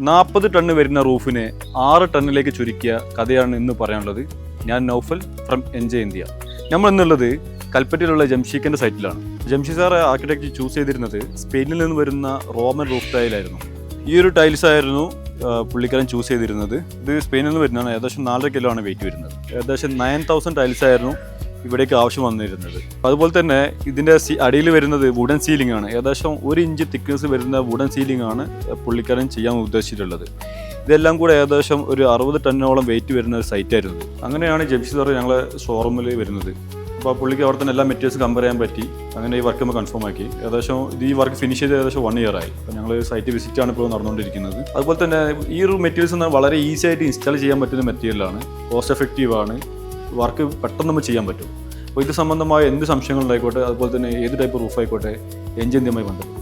40 ton വരുന്ന റൂഫിനെ 6 ടണ്ണിലേക്ക് ചുരുക്കിയ കഥയാണ് ഇന്ന് പറയാനുള്ളത്. ഞാൻ നൗഫൽ ഫ്രം എൻജോയ് ഇന്ത്യ. നമ്മൾ ഇന്നുള്ളത് കൽപ്പറ്റയിലുള്ള ജംഷീഖിൻ്റെ സൈറ്റിലാണ്. ജംഷീദ് സാർ ആർക്കിടെക്ട് ചൂസ് ചെയ്തിരുന്നത് സ്പെയിനിൽ നിന്ന് വരുന്ന റോമൻ റൂഫ് ടൈലായിരുന്നു. ഈ ഒരു ടൈൽസ് ആയിരുന്നു പുള്ളിക്കാരൻ ചൂസ് ചെയ്തിരുന്നത്. ഇത് സ്പെയിനിൽ നിന്ന് വരുന്നതാണ്. ഏകദേശം 4 കിലോ ആണ് വെയിറ്റ് വരുന്നത്. ഏകദേശം 9000 ടൈൽസ് ആയിരുന്നു ഇവിടേക്ക് ആവശ്യം വന്നിരുന്നത്. അതുപോലെ തന്നെ ഇതിൻ്റെ അടിയിൽ വരുന്നത് വുഡൻ സീലിംഗ് ആണ്. ഏകദേശം 1 ഇഞ്ച് തിക്നെസ് വരുന്ന വുഡൻ സീലിംഗ് ആണ് പുള്ളിക്കാരൻ ചെയ്യാൻ ഉദ്ദേശിച്ചിട്ടുള്ളത്. ഇതെല്ലാം കൂടെ ഏകദേശം ഒരു 60 ടണ്ണോളം വെയിറ്റ് വരുന്ന ഒരു സൈറ്റായിരുന്നു. അങ്ങനെയാണ് ജംഷീദ് സാർ ഞങ്ങളെ ഷോറൂമിൽ വരുന്നത്. അപ്പോൾ പുള്ളിക്ക് അവിടെ തന്നെ എല്ലാ മെറ്റീരിയൽസ് കമ്പയർ ചെയ്യാൻ പറ്റി. അങ്ങനെ ഈ വർക്ക് നമ്മൾ കൺഫേം ആക്കി. ഏകദേശം ഈ വർക്ക് ഫിനിഷ് ചെയ്ത് ഏകദേശം 1 ഇയർ ആയി. അപ്പോൾ ഞങ്ങൾ സൈറ്റ് വിസിറ്റ് ആണ് ഇപ്പോൾ നടന്നുകൊണ്ടിരിക്കുന്നത്. അതുപോലെ തന്നെ ഈ ഒരു മെറ്റീരിയൽസ് എന്നാൽ വളരെ ഈസി ആയിട്ട് ഇൻസ്റ്റാൾ ചെയ്യാൻ പറ്റുന്ന മെറ്റീരിയലാണ്. കോസ്റ്റ് എഫക്റ്റീവ് ആണ്. വർക്ക് പെട്ടെന്ന് നമുക്ക് ചെയ്യാൻ പറ്റും. അപ്പോൾ ഇത് സംബന്ധമായ എന്ത് സംശയങ്ങളുണ്ടായിക്കോട്ടെ, അതുപോലെ തന്നെ ഏത് ടൈപ്പ് റൂഫ് ആയിക്കോട്ടെ, എൻജിൻ ഇന്ത്യയുമായി ബന്ധപ്പെട്ടു.